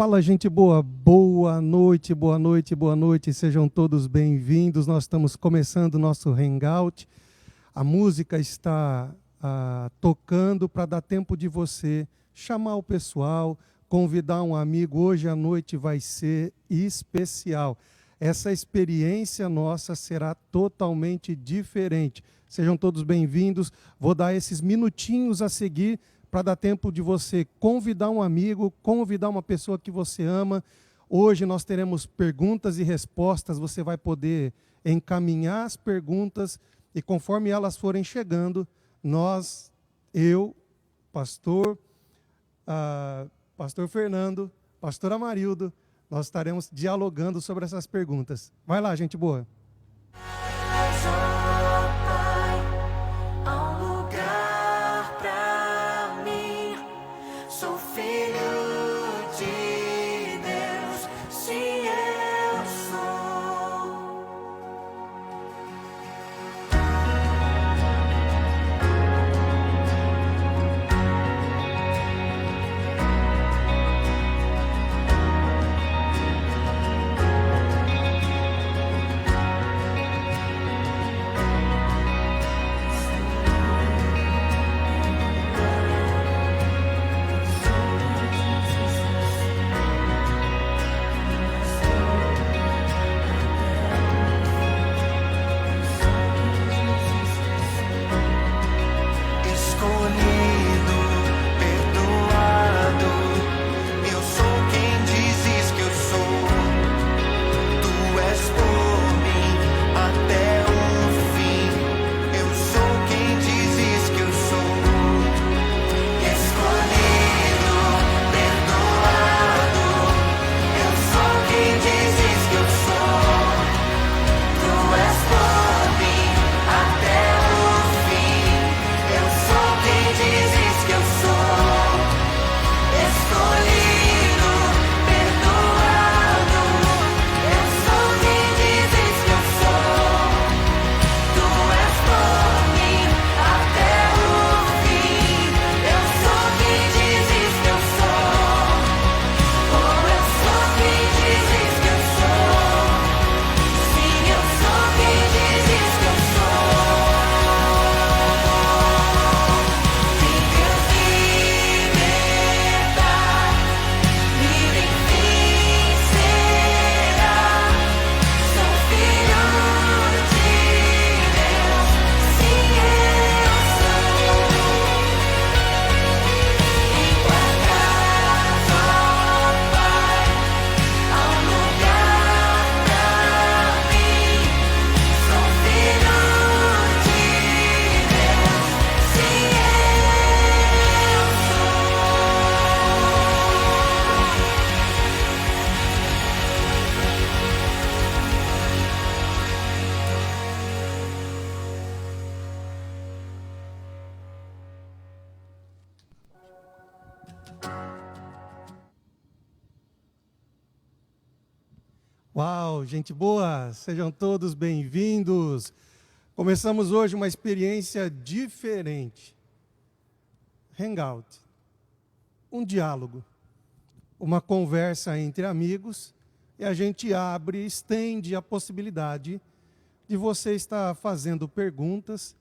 Fala, gente boa, boa noite, boa noite, boa noite, sejam todos bem-vindos. Nós estamos começando o nosso Hangout. A música está tocando para dar tempo de você chamar o pessoal, convidar um amigo. Hoje à noite vai ser especial. Essa experiência nossa será totalmente diferente. Sejam todos bem-vindos. Vou dar esses minutinhos a seguir para dar tempo de você convidar um amigo, convidar uma pessoa que você ama. Hoje nós teremos perguntas e respostas, você vai poder encaminhar as perguntas e conforme elas forem chegando, eu, pastor Fernando, pastor Amarildo, nós estaremos dialogando sobre essas perguntas. Vai lá, gente boa. Uau, gente boa, sejam todos bem-vindos. Começamos hoje uma experiência diferente. Hangout, um diálogo, uma conversa entre amigos e a gente abre, estende a possibilidade de você estar fazendo perguntas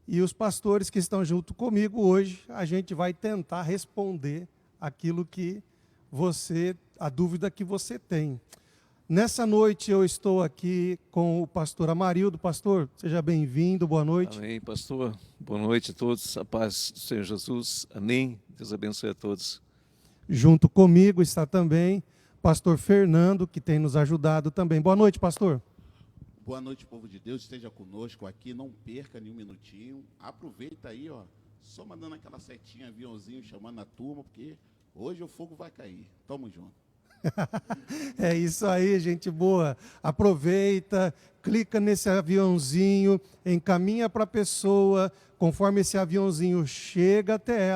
e os pastores que estão junto comigo hoje, a gente vai tentar responder aquilo que a dúvida que você tem. Nessa noite eu estou aqui com o pastor Amarildo. Pastor, seja bem-vindo, boa noite. Amém, pastor. Boa noite a todos, a paz do Senhor Jesus. Amém. Deus abençoe a todos. Junto comigo está também pastor Fernando, que tem nos ajudado também. Boa noite, pastor. Boa noite, povo de Deus. Esteja conosco aqui, não perca nenhum minutinho. Aproveita aí, ó, só mandando aquela setinha, aviãozinho, chamando a turma, porque hoje o fogo vai cair. Tamo junto. É isso aí, gente boa. Aproveita, clica nesse aviãozinho, encaminha para a pessoa. Conforme esse aviãozinho chega até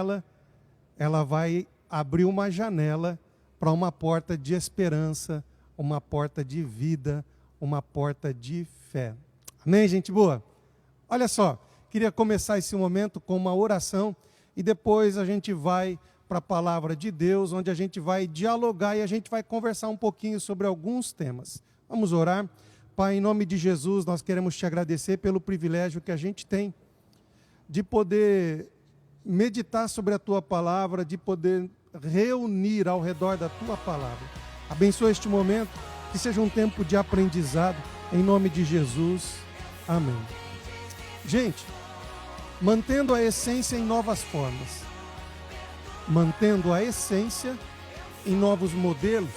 ela vai abrir uma janela para uma porta de esperança, uma porta de vida, uma porta de fé. Amém, gente boa? Olha só, queria começar esse momento com uma oração e depois a gente vai para a palavra de Deus, onde a gente vai dialogar e a gente vai conversar um pouquinho sobre alguns temas. Vamos orar? Pai, em nome de Jesus, nós queremos te agradecer pelo privilégio que a gente tem de poder meditar sobre a tua palavra, de poder reunir ao redor da tua palavra. Abençoa este momento, que seja um tempo de aprendizado, em nome de Jesus. Amém. Gente, mantendo a essência em novas formas, mantendo a essência em novos modelos,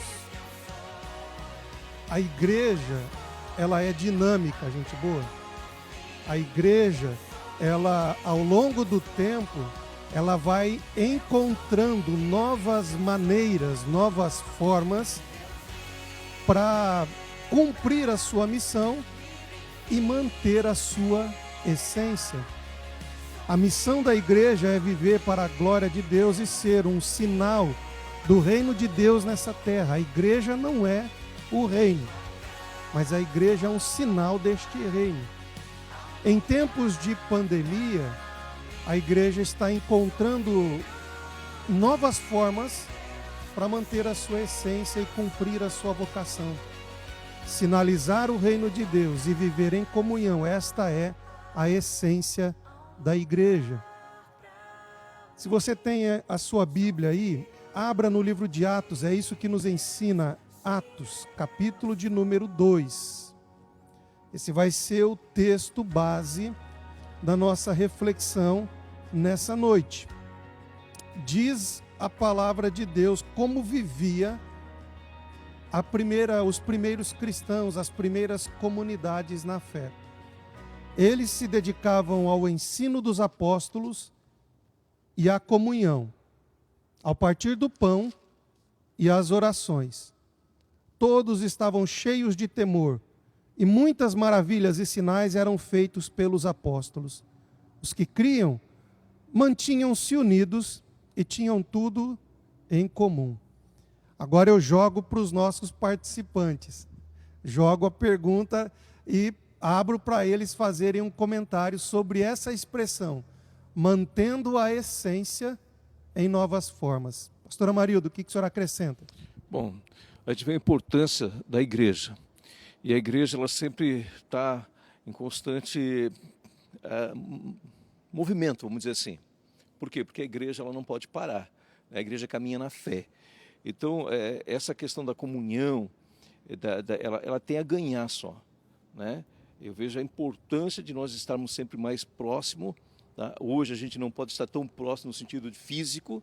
a igreja, ela é dinâmica, gente boa. A igreja, ela, ao longo do tempo, ela vai encontrando novas maneiras, novas formas para cumprir a sua missão e manter a sua essência. A missão da igreja é viver para a glória de Deus e ser um sinal do reino de Deus nessa terra. A igreja não é o reino, mas a igreja é um sinal deste reino. Em tempos de pandemia, a igreja está encontrando novas formas para manter a sua essência e cumprir a sua vocação. Sinalizar o reino de Deus e viver em comunhão, esta é a essência da igreja. Se você tem a sua Bíblia aí, abra no livro de Atos, é isso que nos ensina Atos, capítulo de número 2. Esse vai ser o texto base da nossa reflexão nessa noite. Diz a palavra de Deus como vivia os primeiros cristãos, as primeiras comunidades na fé. Eles se dedicavam ao ensino dos apóstolos e à comunhão, ao partir do pão e às orações. Todos estavam cheios de temor, e muitas maravilhas e sinais eram feitos pelos apóstolos. Os que criam mantinham-se unidos e tinham tudo em comum. Agora eu jogo para os nossos participantes. Jogo a pergunta e abro para eles fazerem um comentário sobre essa expressão, mantendo a essência em novas formas. Pastora Marildo, o que a senhora acrescenta? Bom, a gente vê a importância da igreja. E a igreja, ela sempre está em constante movimento, vamos dizer assim. Por quê? Porque a igreja, ela não pode parar. A igreja caminha na fé. Então, essa questão da comunhão, ela tem a ganhar só, né? Eu vejo a importância de nós estarmos sempre mais próximos. Tá? Hoje a gente não pode estar tão próximo no sentido físico,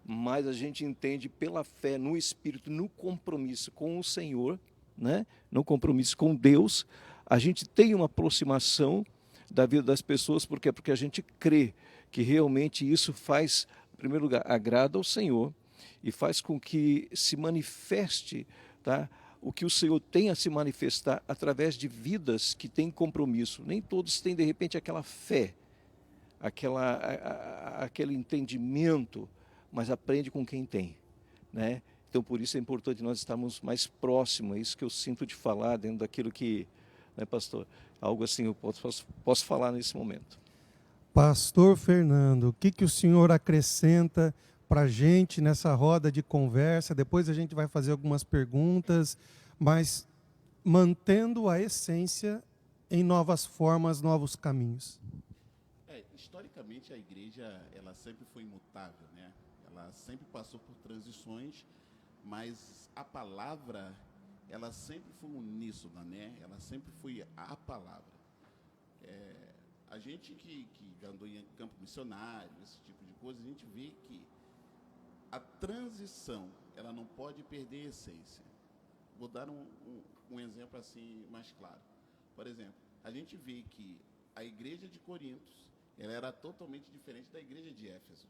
mas a gente entende pela fé, no Espírito, no compromisso com o Senhor, né? No compromisso com Deus, a gente tem uma aproximação da vida das pessoas, porque a gente crê que realmente isso faz, em primeiro lugar, agrada ao Senhor e faz com que se manifeste, tá? O que o Senhor tem a se manifestar através de vidas que têm compromisso. Nem todos têm, de repente, aquela fé, aquele entendimento, mas aprende com quem tem, né? Então, por isso é importante nós estarmos mais próximos. É isso que eu sinto de falar dentro daquilo que, né, pastor? Algo assim eu posso falar nesse momento. Pastor Fernando, o que o senhor acrescenta para a gente nessa roda de conversa? Depois a gente vai fazer algumas perguntas, mas mantendo a essência em novas formas, novos caminhos. Historicamente, a igreja ela sempre foi imutável, né? Ela sempre passou por transições, mas a palavra ela sempre foi uníssona, né? Ela sempre foi a palavra. A gente que andou em campo missionário, esse tipo de coisa, a gente vê que a transição, ela não pode perder a essência. Vou dar um exemplo assim mais claro. Por exemplo, a gente vê que a igreja de Corintos, ela era totalmente diferente da igreja de Éfeso,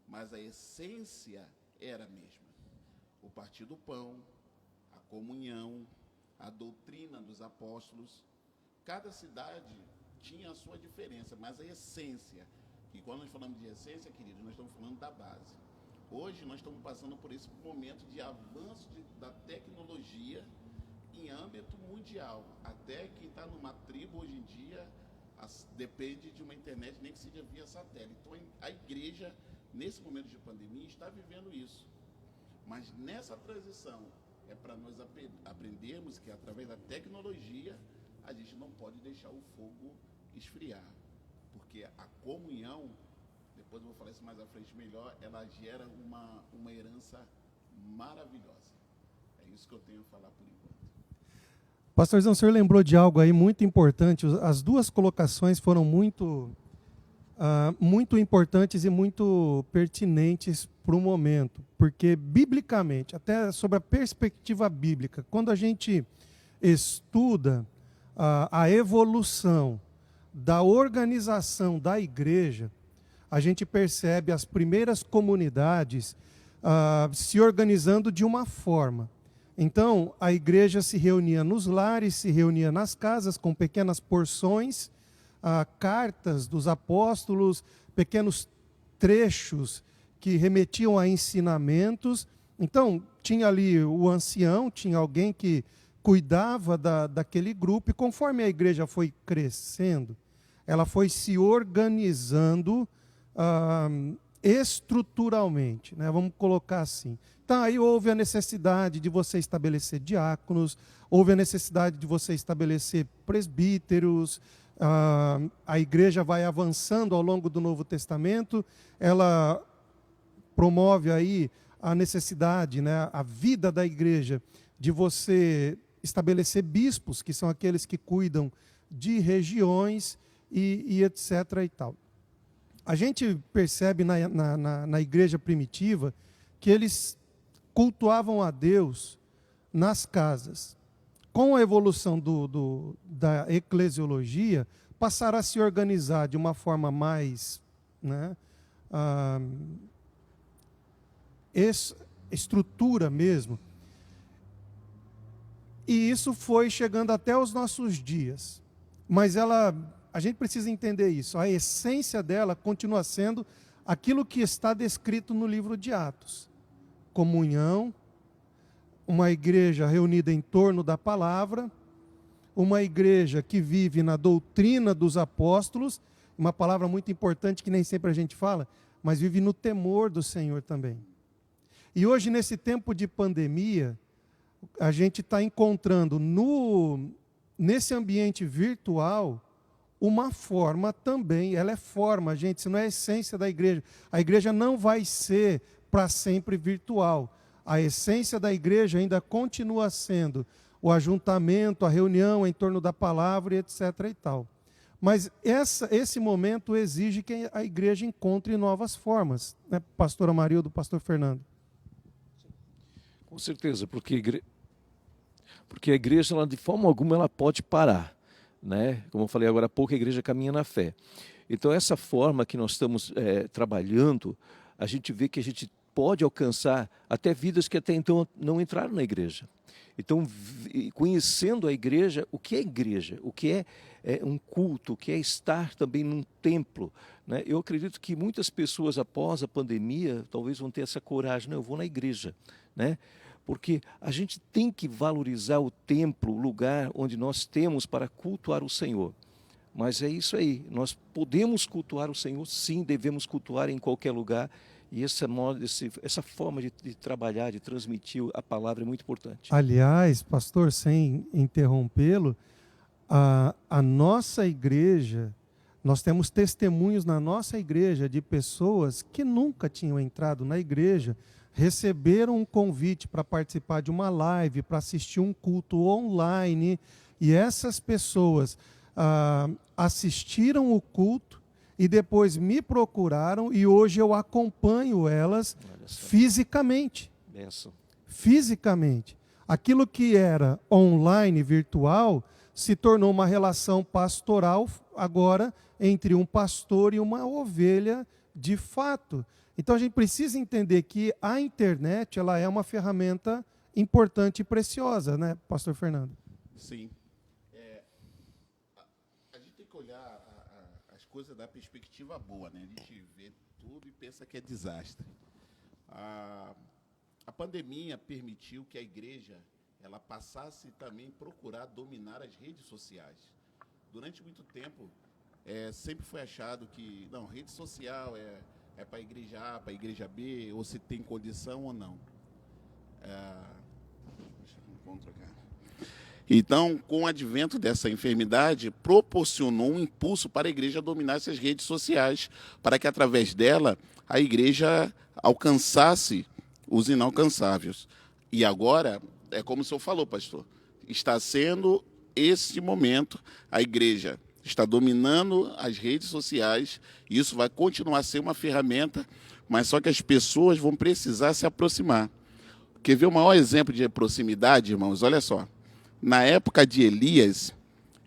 mas a essência era a mesma. O partir do pão, a comunhão, a doutrina dos apóstolos. Cada cidade tinha a sua diferença, mas a essência, e quando nós falamos de essência, querido, nós estamos falando da base. Hoje nós estamos passando por esse momento de avanço da tecnologia em âmbito mundial. Até quem está numa tribo hoje em dia depende de uma internet, nem que seja via satélite. Então a igreja nesse momento de pandemia, está vivendo isso. Mas nessa transição, é para nós aprendermos que através da tecnologia, a gente não pode deixar o fogo esfriar. Porque a comunhão, depois eu vou falar isso mais à frente melhor, ela gera uma herança maravilhosa. É isso que eu tenho a falar por enquanto. Pastorzão, o senhor lembrou de algo aí muito importante. As duas colocações foram muito importantes e muito pertinentes para o momento. Porque, biblicamente, até sobre a perspectiva bíblica, quando a gente estuda a evolução da organização da igreja, a gente percebe as primeiras comunidades se organizando de uma forma. Então, a igreja se reunia nos lares, se reunia nas casas, com pequenas porções, cartas dos apóstolos, pequenos trechos que remetiam a ensinamentos. Então, tinha ali o ancião, tinha alguém que cuidava daquele grupo, e conforme a igreja foi crescendo, ela foi se organizando estruturalmente, né? Vamos colocar assim. Então, aí houve a necessidade de você estabelecer diáconos, houve a necessidade de você estabelecer presbíteros. A igreja vai avançando ao longo do Novo Testamento, ela promove aí a necessidade, né, a vida da igreja, de você estabelecer bispos, que são aqueles que cuidam de regiões e etc. e tal. A gente percebe na igreja primitiva que eles cultuavam a Deus nas casas. Com a evolução da eclesiologia, passaram a se organizar de uma forma mais, né, estrutura mesmo. E isso foi chegando até os nossos dias. Mas a gente precisa entender isso. A essência dela continua sendo aquilo que está descrito no livro de Atos. Comunhão, uma igreja reunida em torno da palavra, uma igreja que vive na doutrina dos apóstolos, uma palavra muito importante que nem sempre a gente fala, mas vive no temor do Senhor também. E hoje, nesse tempo de pandemia, a gente está encontrando nesse ambiente virtual uma forma também, ela é forma, gente, isso não é a essência da igreja. A igreja não vai ser para sempre virtual. A essência da igreja ainda continua sendo o ajuntamento, a reunião em torno da palavra, etc. e tal. Mas esse momento exige que a igreja encontre novas formas, né, pastora Marildo, pastor Fernando? Com certeza, porque a igreja, ela, de forma alguma, ela pode parar, né? Como eu falei agora há pouco, a igreja caminha na fé. Então, essa forma que nós estamos trabalhando, a gente vê que a gente pode alcançar até vidas que até então não entraram na igreja. Então, conhecendo a igreja, o que é igreja? O que é um culto? O que é estar também num templo? Né? Eu acredito que muitas pessoas, após a pandemia, talvez vão ter essa coragem. Não, eu vou na igreja, né? Porque a gente tem que valorizar o templo, o lugar onde nós temos para cultuar o Senhor. Mas é isso aí, nós podemos cultuar o Senhor, sim, devemos cultuar em qualquer lugar. E essa forma de trabalhar, de transmitir a palavra é muito importante. Aliás, pastor, sem interrompê-lo, a nossa igreja, nós temos testemunhos na nossa igreja de pessoas que nunca tinham entrado na igreja, receberam um convite para participar de uma live, para assistir um culto online, e essas pessoas assistiram o culto e depois me procuraram, e hoje eu acompanho elas fisicamente. Benção. Fisicamente. Aquilo que era online, virtual, se tornou uma relação pastoral agora entre um pastor e uma ovelha de fato. Então a gente precisa entender que a internet, ela é uma ferramenta importante e preciosa, né, pastor Fernando? Sim. A gente tem que olhar as coisas da perspectiva boa, né? A gente vê tudo e pensa que é desastre. A pandemia permitiu que a igreja ela passasse também a procurar dominar as redes sociais. Durante muito tempo, sempre foi achado que, não, rede social é é para a igreja A, para a igreja B, ou se tem condição ou não. Deixa eu encontrar aqui. Então, com o advento dessa enfermidade, proporcionou um impulso para a igreja dominar essas redes sociais, para que, através dela, a igreja alcançasse os inalcançáveis. E agora, é como o senhor falou, pastor, está sendo esse momento, a igreja está dominando as redes sociais, e isso vai continuar a ser uma ferramenta, mas só que as pessoas vão precisar se aproximar. Quer ver o maior exemplo de proximidade, irmãos? Olha só. Na época de Elias,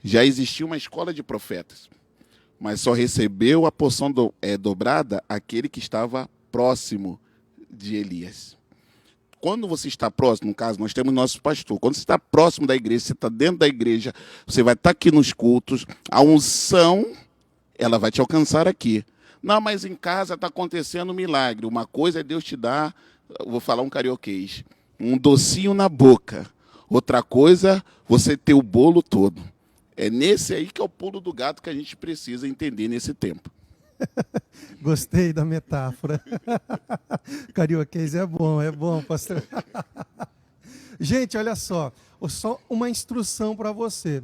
já existia uma escola de profetas, mas só recebeu a porção dobrada aquele que estava próximo de Elias. Quando você está próximo, no caso, nós temos nosso pastor, quando você está próximo da igreja, você está dentro da igreja, você vai estar aqui nos cultos, a unção, ela vai te alcançar aqui. Não, mas em casa está acontecendo um milagre. Uma coisa é Deus te dar, vou falar um carioquês, um docinho na boca. Outra coisa, você ter o bolo todo. É nesse aí que é o pulo do gato que a gente precisa entender nesse tempo. Gostei da metáfora. Carioquês é bom, pastor. Gente, olha só uma instrução para você.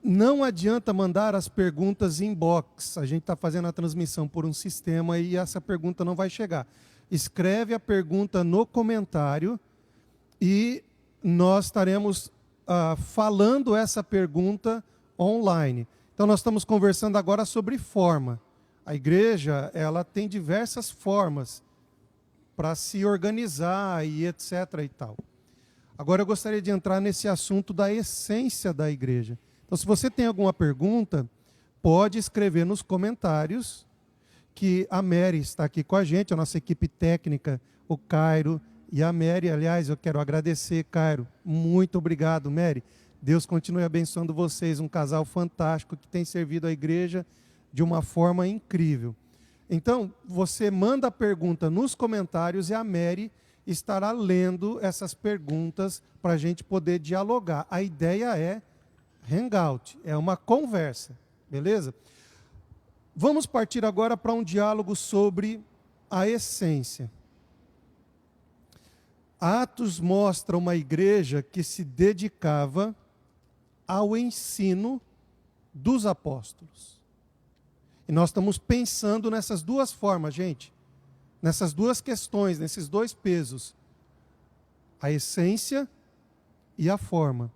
Não adianta mandar as perguntas em inbox. A gente está fazendo a transmissão por um sistema e essa pergunta não vai chegar. Escreve a pergunta no comentário e nós estaremos falando essa pergunta online. Então, nós estamos conversando agora sobre forma. A igreja, ela tem diversas formas para se organizar e etc. e tal. Agora, eu gostaria de entrar nesse assunto da essência da igreja. Então, se você tem alguma pergunta, pode escrever nos comentários, que a Mary está aqui com a gente, a nossa equipe técnica, o Cairo e a Mary. Aliás, eu quero agradecer, Cairo. Muito obrigado, Mary. Deus continue abençoando vocês, um casal fantástico que tem servido a igreja de uma forma incrível. Então, você manda a pergunta nos comentários e a Mary estará lendo essas perguntas para a gente poder dialogar. A ideia é hangout, é uma conversa, beleza? Vamos partir agora para um diálogo sobre a essência. Atos mostra uma igreja que se dedicava ao ensino dos apóstolos. E nós estamos pensando nessas duas formas, gente. Nessas duas questões, nesses dois pesos. A essência e a forma.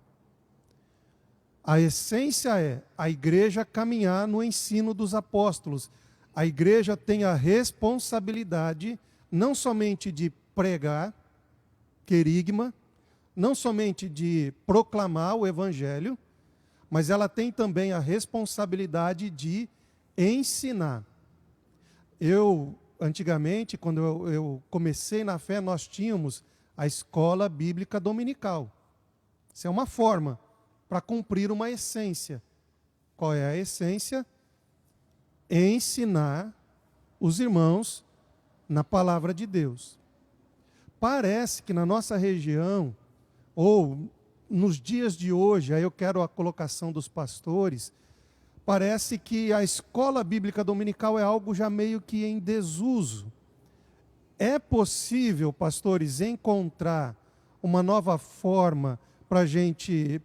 A essência é a igreja caminhar no ensino dos apóstolos. A igreja tem a responsabilidade não somente de pregar, querigma, não somente de proclamar o evangelho, mas ela tem também a responsabilidade de ensinar. Antigamente, quando eu comecei na fé, nós tínhamos a escola bíblica dominical. Isso é uma forma para cumprir uma essência. Qual é a essência? Ensinar os irmãos na palavra de Deus. Parece que na nossa região, ou nos dias de hoje, aí eu quero a colocação dos pastores, parece que a escola bíblica dominical é algo já meio que em desuso. É possível, pastores, encontrar uma nova forma para a gente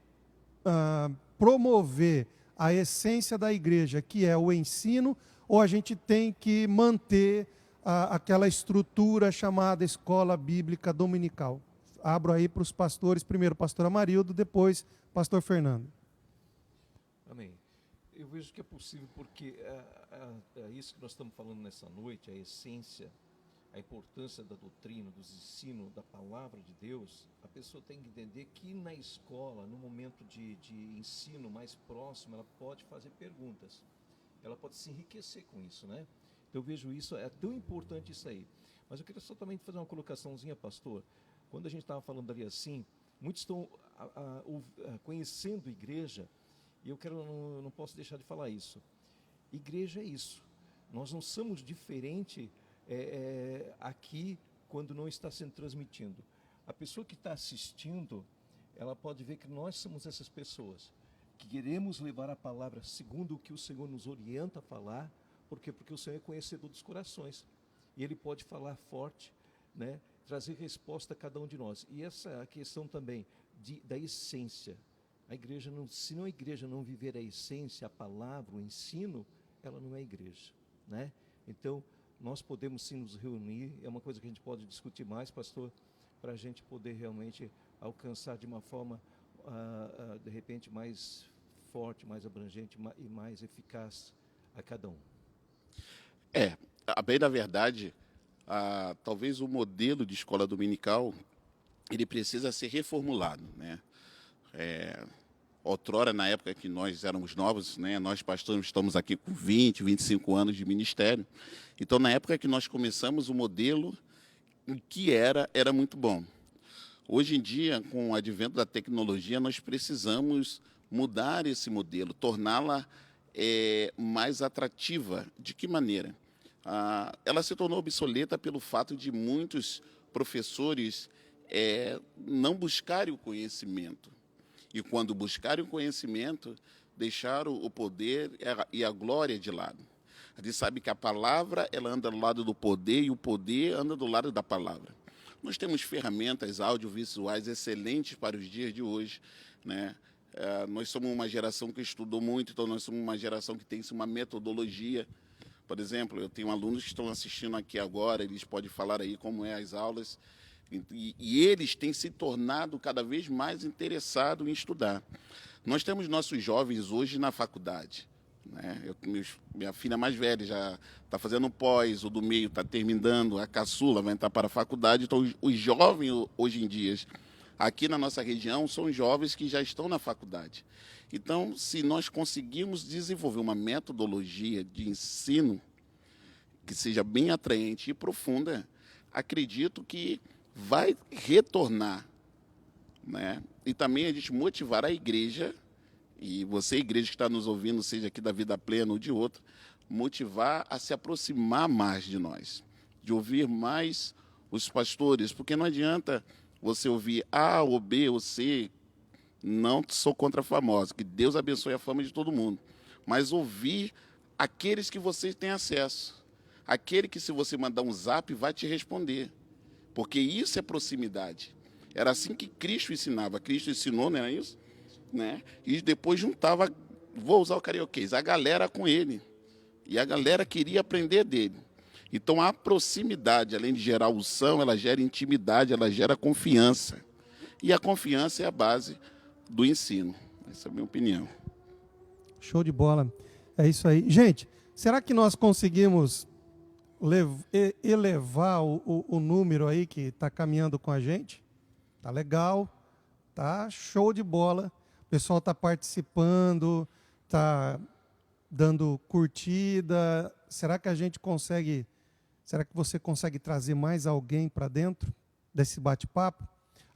promover a essência da igreja, que é o ensino, ou a gente tem que manter aquela estrutura chamada escola bíblica dominical? Abro aí para os pastores, primeiro pastor Amarildo, depois pastor Fernando. Amém. Eu vejo que é possível porque é isso que nós estamos falando nessa noite, a essência, a importância da doutrina, dos ensinos, da palavra de Deus. A pessoa tem que entender que na escola, no momento de ensino mais próximo, ela pode fazer perguntas, ela pode se enriquecer com isso, né? Eu vejo isso, é tão importante isso aí. Mas eu queria só também fazer uma colocaçãozinha, pastor. Quando a gente estava falando ali assim, muitos estão conhecendo igreja, e eu não posso deixar de falar isso. Igreja é isso. Nós não somos diferente aqui quando não está sendo transmitido. A pessoa que está assistindo, ela pode ver que nós somos essas pessoas, que queremos levar a palavra segundo o que o Senhor nos orienta a falar, Por quê? Porque o Senhor é conhecedor dos corações. E Ele pode falar forte, né? Trazer resposta a cada um de nós. E essa é a questão também da essência. A igreja não, se a igreja não viver a essência, a palavra, o ensino, ela não é igreja, né? Então, nós podemos sim nos reunir, é uma coisa que a gente pode discutir mais, pastor, para a gente poder realmente alcançar de uma forma, de repente, mais forte, mais abrangente e mais eficaz a cada um. A bem da verdade, talvez o modelo de escola dominical, ele precisa ser reformulado, né? Outrora, na época que nós éramos novos, né, nós pastores estamos aqui com 20, 25 anos de ministério. Então, na época que nós começamos, o modelo que era muito bom. Hoje em dia, com o advento da tecnologia, nós precisamos mudar esse modelo, torná-la mais atrativa. De que maneira? Ela se tornou obsoleta pelo fato de muitos professores não buscarem o conhecimento. E quando buscarem o conhecimento, deixaram o poder e a glória de lado. A gente sabe que a palavra ela anda do lado do poder e o poder anda do lado da palavra. Nós temos ferramentas audiovisuais excelentes para os dias de hoje, né? Nós somos uma geração que estudou muito, então nós somos uma geração que tem uma metodologia. Por exemplo, eu tenho alunos que estão assistindo aqui agora, eles podem falar aí como é as aulas, e eles têm se tornado cada vez mais interessados em estudar. Nós temos nossos jovens hoje na faculdade, né? Minha filha mais velha já está fazendo pós, o do meio está terminando, a caçula vai entrar para a faculdade. Então, os jovens hoje em dia, aqui na nossa região, são jovens que já estão na faculdade. Então, se nós conseguirmos desenvolver uma metodologia de ensino que seja bem atraente e profunda, acredito que vai retornar, né? E também a gente motivar a igreja, e você, igreja que está nos ouvindo, seja aqui da Vida Plena ou de outra, motivar a se aproximar mais de nós, de ouvir mais os pastores, porque não adianta você ouvir A ou B ou C, não sou contra a famosa, que Deus abençoe a fama de todo mundo, mas ouvir aqueles que você tem acesso, aquele que se você mandar um zap vai te responder, porque isso é proximidade. Era assim que Cristo ensinava. Cristo ensinou, não era isso? Né? E depois juntava, vou usar o carioquês, a galera com ele. E a galera queria aprender dele. Então, a proximidade, além de gerar unção, ela gera intimidade, ela gera confiança. E a confiança é a base do ensino. Essa é a minha opinião. Show de bola. É isso aí. Gente, será que nós conseguimos elevar o número aí que está caminhando com a gente? Tá legal, tá show de bola. O pessoal está participando, está dando curtida. Será que a gente consegue? Será que você consegue trazer mais alguém para dentro desse bate-papo?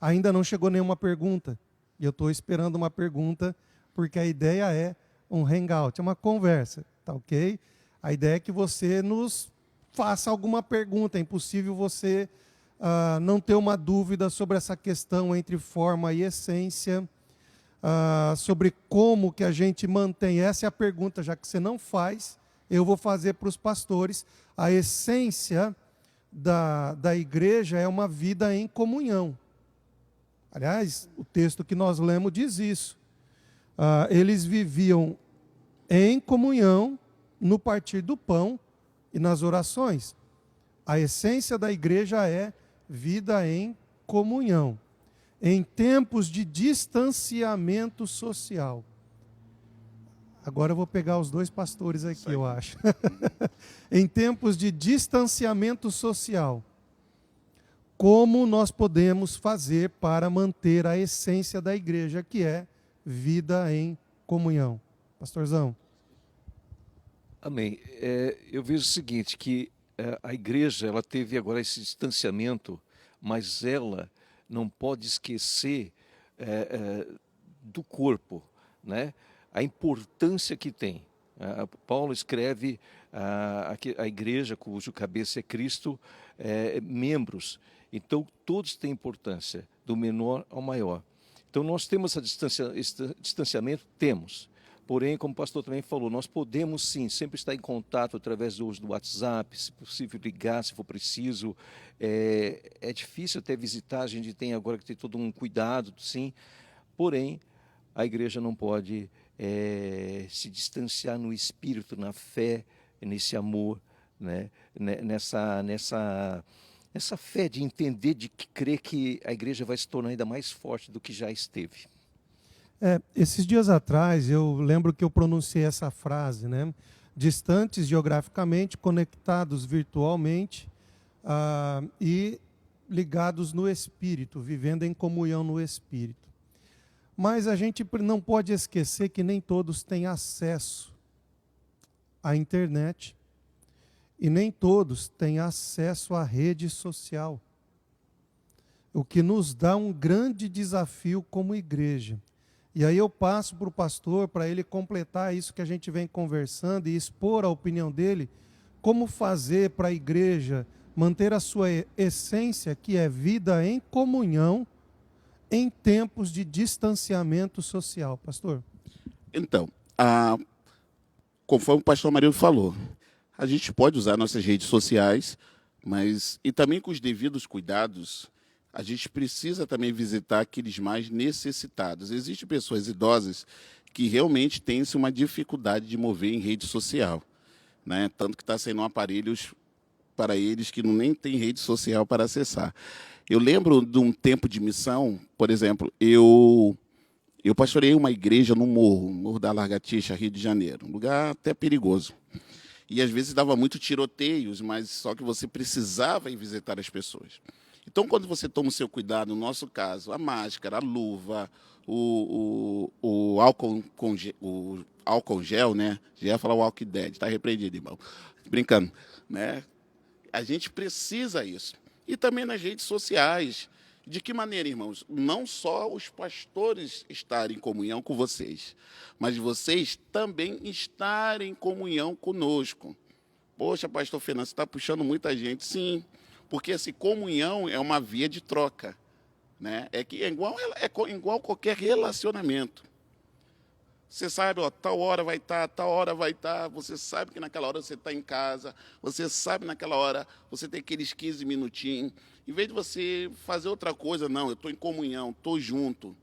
Ainda não chegou nenhuma pergunta. E eu estou esperando uma pergunta, porque a ideia é um hangout, é uma conversa, tá ok? A ideia é que você nos faça alguma pergunta. É impossível você não ter uma dúvida sobre essa questão entre forma e essência, sobre como que a gente mantém. Essa é a pergunta, já que você não faz, eu vou fazer para os pastores. A essência da igreja é uma vida em comunhão. Aliás, o texto que nós lemos diz isso. Eles viviam em comunhão, no partir do pão e nas orações. A essência da igreja é vida em comunhão. Em tempos de distanciamento social. Agora eu vou pegar os dois pastores aqui, eu acho. Em tempos de distanciamento social, como nós podemos fazer para manter a essência da igreja, que é vida em comunhão? Pastorzão. Amém. Eu vejo o seguinte, que a igreja ela teve agora esse distanciamento, mas ela não pode esquecer do corpo, né? A importância que tem. Paulo escreve a igreja, cujo cabeça é Cristo, membros. Então, todos têm importância, do menor ao maior. Então, nós temos esse distanciamento? Temos. Porém, como o pastor também falou, nós podemos sim sempre estar em contato através do uso do WhatsApp, se possível ligar, se for preciso. É difícil até visitar, a gente tem agora que ter todo um cuidado, sim. Porém, a igreja não pode se distanciar no espírito, na fé, nesse amor, né? Nessa fé de entender, de crer que a igreja vai se tornar ainda mais forte do que já esteve. Esses dias atrás, eu lembro que eu pronunciei essa frase, né? Distantes geograficamente, conectados virtualmente e ligados no Espírito, vivendo em comunhão no Espírito. Mas a gente não pode esquecer que nem todos têm acesso à internet e nem todos têm acesso à rede social, o que nos dá um grande desafio como igreja. E aí eu passo para o pastor, para ele completar isso que a gente vem conversando e expor a opinião dele, como fazer para a igreja manter a sua essência, que é vida em comunhão, em tempos de distanciamento social. Pastor? Então, conforme o pastor Marido falou, a gente pode usar nossas redes sociais, mas e também com os devidos cuidados, a gente precisa também visitar aqueles mais necessitados. Existem pessoas idosas que realmente têm uma dificuldade de mover em rede social, né? Tanto que está saindo aparelhos para eles que nem têm rede social para acessar. Eu lembro de um tempo de missão, por exemplo, eu pastoreei uma igreja no Morro da Lagartixa, Rio de Janeiro, um lugar até perigoso. E às vezes dava muito tiroteios, mas só que você precisava ir visitar as pessoas. Então, quando você toma o seu cuidado, no nosso caso, a máscara, a luva, o álcool gel, né? Já ia falar o álcool dead, está repreendido, irmão. Brincando, né? A gente precisa isso. E também nas redes sociais. De que maneira, irmãos? Não só os pastores estarem em comunhão com vocês, mas vocês também estarem em comunhão conosco. Poxa, pastor Fernando, você está puxando muita gente. Sim, porque essa comunhão é uma via de troca, né? É igual qualquer relacionamento. Você sabe, tal hora vai estar, tal hora vai estar. Você sabe que naquela hora você está em casa. Você sabe naquela hora você tem aqueles 15 minutinhos. Em vez de você fazer outra coisa, não, eu estou em comunhão, estou junto.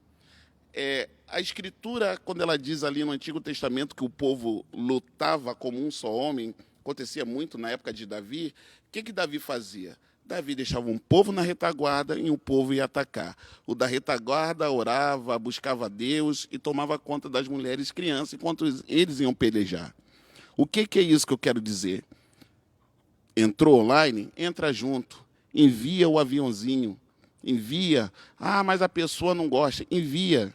A Escritura, quando ela diz ali no Antigo Testamento que o povo lutava como um só homem, acontecia muito na época de Davi, o que Davi fazia? Davi deixava um povo na retaguarda e o povo ia atacar. O da retaguarda orava, buscava Deus e tomava conta das mulheres e crianças enquanto eles iam pelejar. O que é isso que eu quero dizer? Entrou online? Entra junto. Envia o aviãozinho. Envia. Mas a pessoa não gosta. Envia.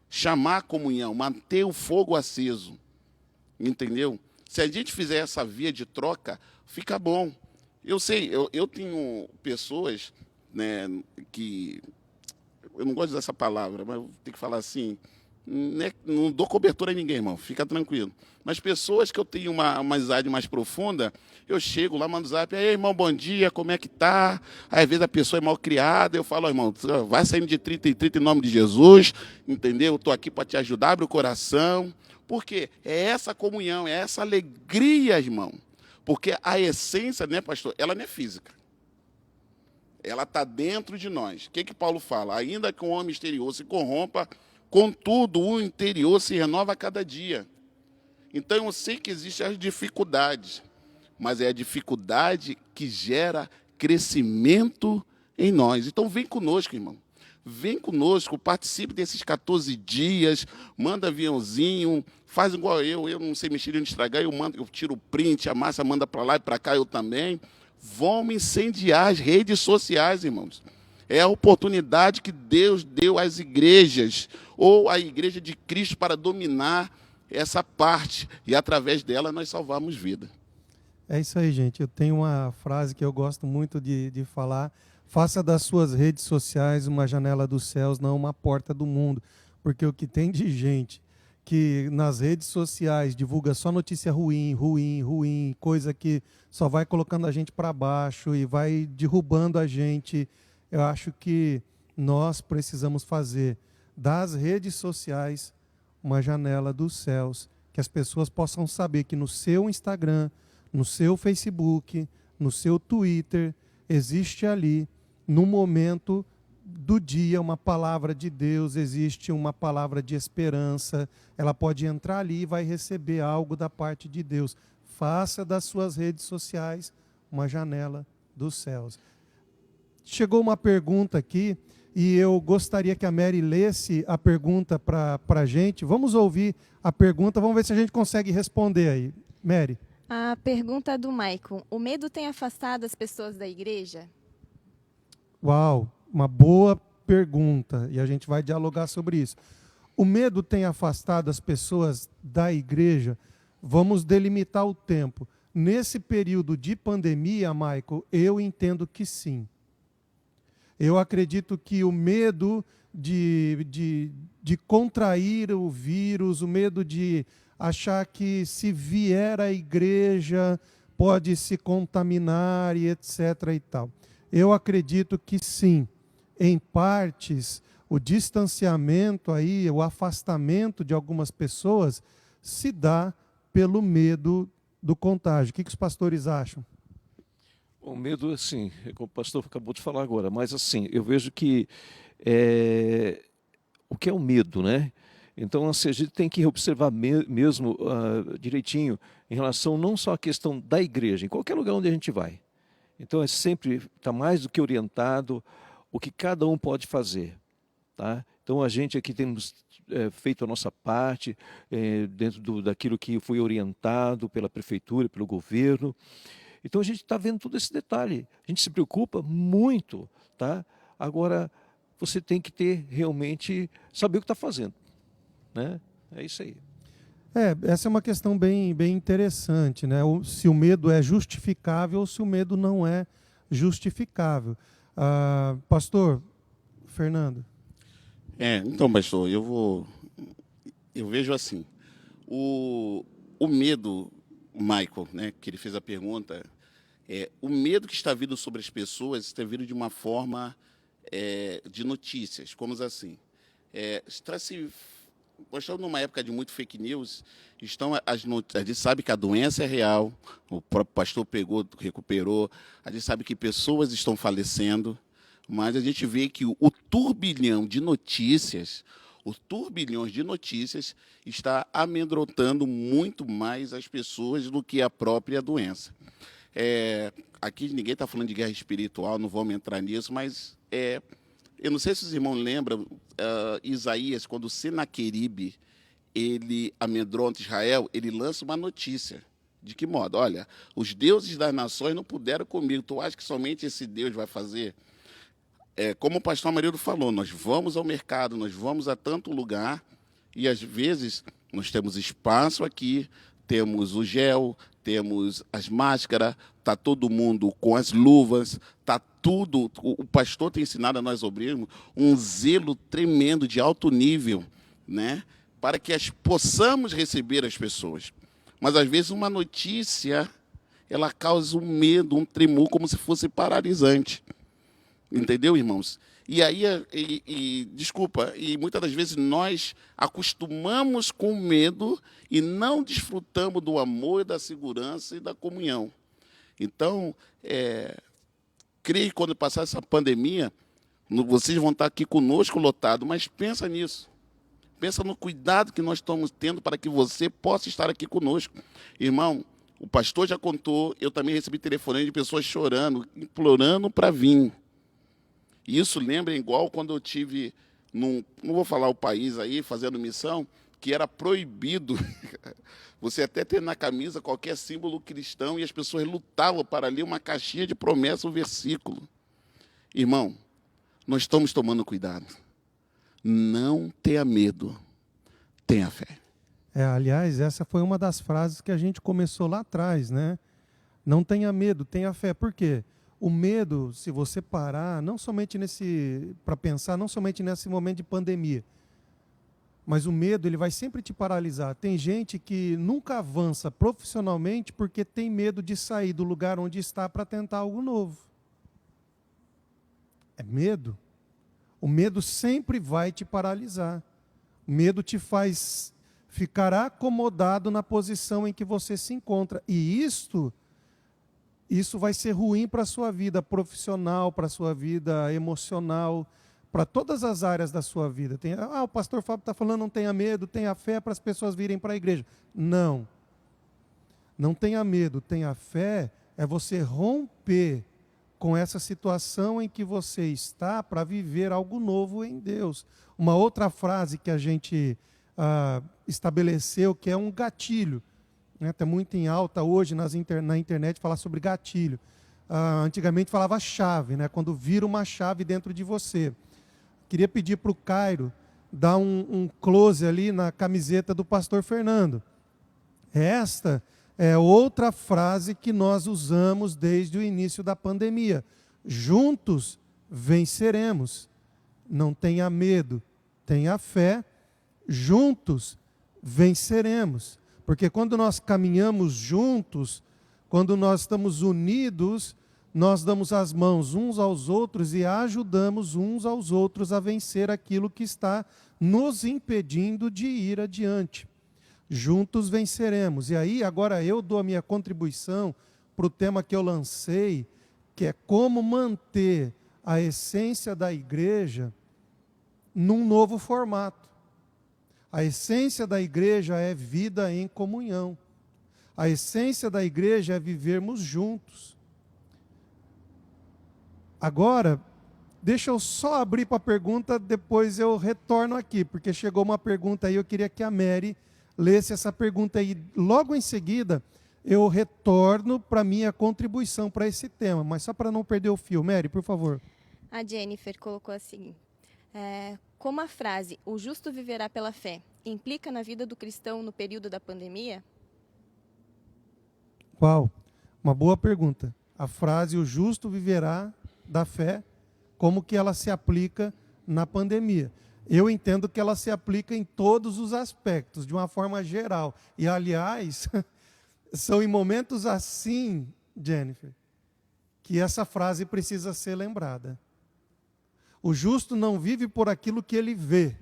Chamar a comunhão, manter o fogo aceso. Entendeu? Se a gente fizer essa via de troca, fica bom. Eu sei, eu tenho pessoas, né, que... Eu não gosto dessa palavra, mas eu tenho que falar assim... Né, não dou cobertura a ninguém, irmão, fica tranquilo. Mas pessoas que eu tenho uma amizade mais profunda, eu chego lá, mando zap, aí, irmão, bom dia, como é que tá? Aí, às vezes a pessoa é mal criada, eu falo, irmão, vai saindo de 30 em 30 em nome de Jesus, entendeu? Eu estou aqui para te ajudar, abre o coração. Porque é essa comunhão, é essa alegria, irmão. Porque a essência, né, pastor, ela não é física. Ela está dentro de nós. O que Paulo fala? Ainda que o homem exterior se corrompa, contudo, o interior se renova a cada dia. Então, eu sei que existem as dificuldades, mas é a dificuldade que gera crescimento em nós. Então, vem conosco, irmão. Vem conosco, participe desses 14 dias, manda aviãozinho, faz igual eu não sei mexer em estragar, eu tiro o print, a massa manda para lá e para cá, eu também. Vamos incendiar as redes sociais, irmãos. É a oportunidade que Deus deu às igrejas, ou à igreja de Cristo, para dominar essa parte, e através dela nós salvamos vida. É isso aí, gente. Eu tenho uma frase que eu gosto muito de falar: faça das suas redes sociais uma janela dos céus, não uma porta do mundo. Porque o que tem de gente que nas redes sociais divulga só notícia ruim, coisa que só vai colocando a gente para baixo e vai derrubando a gente, eu acho que nós precisamos fazer das redes sociais uma janela dos céus, que as pessoas possam saber que no seu Instagram, no seu Facebook, no seu Twitter, existe ali, no momento do dia, uma palavra de Deus, existe uma palavra de esperança. Ela pode entrar ali e vai receber algo da parte de Deus. Faça das suas redes sociais uma janela dos céus. Chegou uma pergunta aqui e eu gostaria que a Mary lesse a pergunta para a gente. Vamos ouvir a pergunta, vamos ver se a gente consegue responder aí. Mary. A pergunta é do Maicon. O medo tem afastado as pessoas da igreja? Uau, uma boa pergunta e a gente vai dialogar sobre isso. O medo tem afastado as pessoas da igreja? Vamos delimitar o tempo. Nesse período de pandemia, Michael, eu entendo que sim. Eu acredito que o medo de contrair o vírus, o medo de achar que se vier à igreja pode se contaminar e etc. e tal. Eu acredito que sim, em partes, o distanciamento aí, o afastamento de algumas pessoas se dá pelo medo do contágio. O que os pastores acham? O medo, assim, como o pastor acabou de falar agora, mas assim, eu vejo que o que é o medo, né? Então, assim, a gente tem que observar mesmo direitinho em relação não só à questão da igreja, em qualquer lugar onde a gente vai. Então, é sempre, está mais do que orientado o que cada um pode fazer, tá? Então, a gente aqui temos feito a nossa parte dentro daquilo que foi orientado pela prefeitura, pelo governo. Então, a gente está vendo todo esse detalhe. A gente se preocupa muito, tá? Agora, você tem que ter realmente, saber o que está fazendo, né? É isso aí. Essa é uma questão bem interessante, né? Se o medo é justificável ou se o medo não é justificável. Pastor Fernando. Então, pastor, eu vejo assim, o medo, Michael, né, que ele fez a pergunta, o medo que está vindo sobre as pessoas está vindo de uma forma de notícias, como assim, nós estamos numa época de muito fake news, a gente sabe que a doença é real, o próprio pastor recuperou, a gente sabe que pessoas estão falecendo, mas a gente vê que o turbilhão de notícias, está amedrontando muito mais as pessoas do que a própria doença. Aqui ninguém está falando de guerra espiritual, não vamos entrar nisso, mas eu não sei se os irmãos lembram, Isaías, quando Senaqueribe ele amedronta Israel, ele lança uma notícia. De que modo? Olha, os deuses das nações não puderam comigo. Tu acha que somente esse Deus vai fazer? Como o pastor Amarildo falou, nós vamos ao mercado, nós vamos a tanto lugar e, às vezes, nós temos espaço aqui, temos o gel, temos as máscaras, está todo mundo com as luvas, está tudo. O pastor tem ensinado a nós obreiros um zelo tremendo de alto nível, né, para que possamos receber as pessoas. Mas, às vezes, uma notícia ela causa um medo, um tremor, como se fosse paralisante. Entendeu, irmãos? E aí, desculpa, e muitas das vezes nós acostumamos com o medo e não desfrutamos do amor, da segurança e da comunhão. Então, creio que quando passar essa pandemia, vocês vão estar aqui conosco lotado, mas pensa nisso. Pensa no cuidado que nós estamos tendo para que você possa estar aqui conosco. Irmão, o pastor já contou, eu também recebi telefone de pessoas chorando, implorando para vir. E isso lembra igual quando eu tive, não vou falar o país aí, fazendo missão, que era proibido você até ter na camisa qualquer símbolo cristão e as pessoas lutavam para ler uma caixinha de promessa, um versículo. Irmão, nós estamos tomando cuidado. Não tenha medo, tenha fé. Aliás, essa foi uma das frases que a gente começou lá atrás, né? Não tenha medo, tenha fé. Por quê? O medo, se você parar, não somente para pensar, não somente nesse momento de pandemia, mas o medo ele vai sempre te paralisar. Tem gente que nunca avança profissionalmente porque tem medo de sair do lugar onde está para tentar algo novo. É medo. O medo sempre vai te paralisar. O medo te faz ficará acomodado na posição em que você se encontra. E isso vai ser ruim para a sua vida profissional, para a sua vida emocional, para todas as áreas da sua vida. O pastor Fábio está falando, não tenha medo, tenha fé para as pessoas virem para a igreja. Não. Não tenha medo, tenha fé, é você romper com essa situação em que você está para viver algo novo em Deus. Uma outra frase que a gente estabeleceu, que é um gatilho, né? Está muito em alta hoje na internet falar sobre gatilho. Antigamente falava chave, né? Quando vira uma chave dentro de você. Queria pedir para o Cairo dar um close ali na camiseta do pastor Fernando. Esta é outra frase que nós usamos desde o início da pandemia. Juntos venceremos. Não tenha medo, tenha fé. Juntos venceremos. Porque quando nós caminhamos juntos, quando nós estamos unidos, nós damos as mãos uns aos outros e ajudamos uns aos outros a vencer aquilo que está nos impedindo de ir adiante. Juntos venceremos. E aí, agora eu dou a minha contribuição para o tema que eu lancei, que é como manter a essência da igreja num novo formato. A essência da igreja é vida em comunhão. A essência da igreja é vivermos juntos. Agora, deixa eu só abrir para a pergunta, depois eu retorno aqui, porque chegou uma pergunta aí, eu queria que a Mary lesse essa pergunta aí. Logo em seguida, eu retorno para a minha contribuição para esse tema, mas só para não perder o fio. Mary, por favor. A Jennifer colocou assim, como a frase, o justo viverá pela fé, implica na vida do cristão no período da pandemia? Uau, uma boa pergunta. A frase, o justo viverá da fé, como que ela se aplica na pandemia? Eu entendo que ela se aplica em todos os aspectos, de uma forma geral. E, aliás, são em momentos assim, Jennifer, que essa frase precisa ser lembrada. O justo não vive por aquilo que ele vê,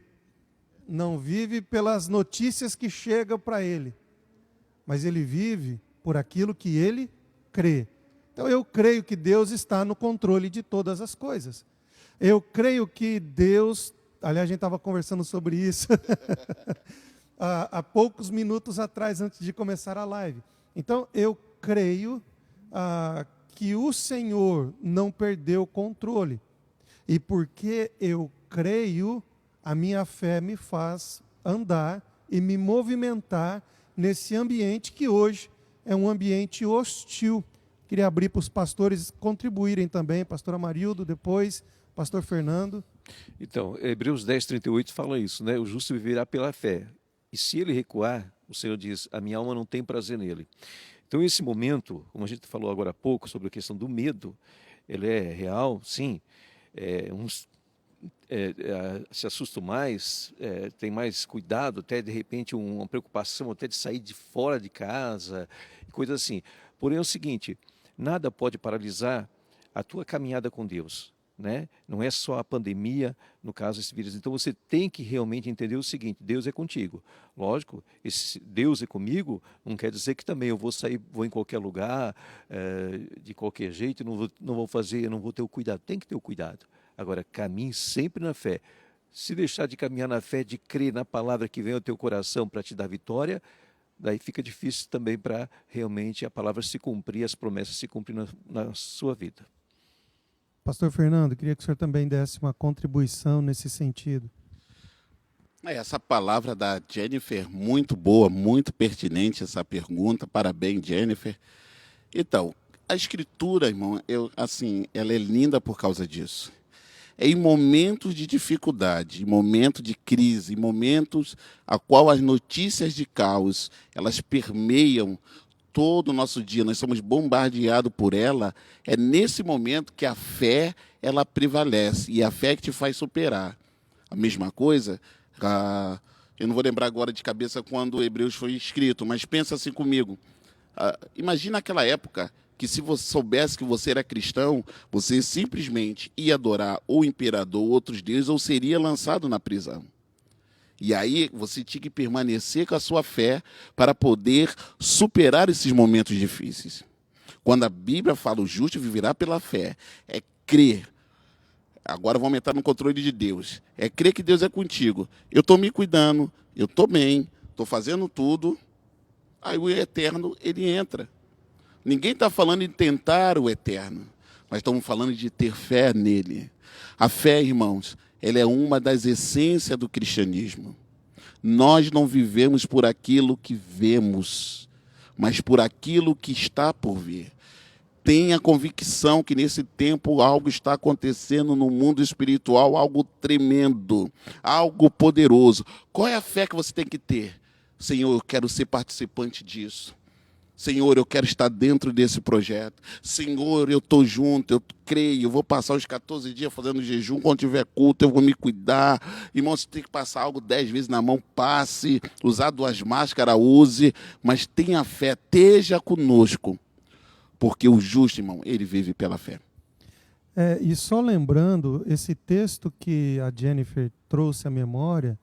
não vive pelas notícias que chegam para ele, mas ele vive por aquilo que ele crê. Então eu creio que Deus está no controle de todas as coisas. Eu creio que Deus, aliás, a gente estava conversando sobre isso há poucos minutos atrás, antes de começar a live. Então eu creio que o Senhor não perdeu o controle. E porque eu creio, a minha fé me faz andar e me movimentar nesse ambiente que hoje é um ambiente hostil. Queria abrir para os pastores contribuírem também, pastor Amarildo, depois, pastor Fernando. Então, Hebreus 10, 38 fala isso, né? O justo viverá pela fé. E se ele recuar, o Senhor diz, a minha alma não tem prazer nele. Então, esse momento, como a gente falou agora há pouco sobre a questão do medo, ele é real, sim. Uns se assustam mais, tem mais cuidado, até de repente uma preocupação até de sair de fora de casa, coisas assim. Porém é o seguinte, nada pode paralisar a tua caminhada com Deus, né? Não é só a pandemia, no caso desse vírus. Então você tem que realmente entender o seguinte, Deus é contigo. Lógico, esse Deus é comigo não quer dizer que também eu vou sair, vou em qualquer lugar, de qualquer jeito, não vou fazer, não vou ter o cuidado. Tem que ter o cuidado. Agora, caminhe sempre na fé. Se deixar de caminhar na fé, de crer na palavra que vem ao teu coração para te dar vitória, daí fica difícil também para realmente a palavra se cumprir, as promessas se cumprirem na sua vida. Pastor Fernando, queria que o senhor também desse uma contribuição nesse sentido. Essa palavra da Jennifer, muito boa, muito pertinente essa pergunta. Parabéns, Jennifer. Então, a Escritura, irmão, ela é linda por causa disso. É em momentos de dificuldade, em momentos de crise, em momentos a qual as notícias de caos, elas permeiam todo o nosso dia, nós somos bombardeados por ela, é nesse momento que a fé, ela prevalece, e a fé que te faz superar. A mesma coisa, eu não vou lembrar agora de cabeça quando o Hebreus foi escrito, mas pensa assim comigo, imagina aquela época, que se você soubesse que você era cristão, você simplesmente ia adorar ou o imperador ou outros deuses, ou seria lançado na prisão. E aí você tinha que permanecer com a sua fé para poder superar esses momentos difíceis. Quando a Bíblia fala o justo viverá pela fé, é crer. Agora vamos entrar no controle de Deus. É crer que Deus é contigo. Eu estou me cuidando, eu estou bem, estou fazendo tudo. Aí o eterno, ele entra. Ninguém está falando em tentar o eterno, mas estamos falando de ter fé nele. A fé, irmãos, ela é uma das essências do cristianismo. Nós não vivemos por aquilo que vemos, mas por aquilo que está por vir. Tenha convicção que nesse tempo algo está acontecendo no mundo espiritual, algo tremendo, algo poderoso. Qual é a fé que você tem que ter? Senhor, eu quero ser participante disso. Senhor, eu quero estar dentro desse projeto. Senhor, eu estou junto, eu creio, eu vou passar os 14 dias fazendo jejum. Quando tiver culto, eu vou me cuidar. Irmão, se tem que passar algo 10 vezes na mão, passe. Usar 2 máscaras, use. Mas tenha fé, esteja conosco. Porque o justo, irmão, ele vive pela fé. E só lembrando, esse texto que a Jennifer trouxe à memória,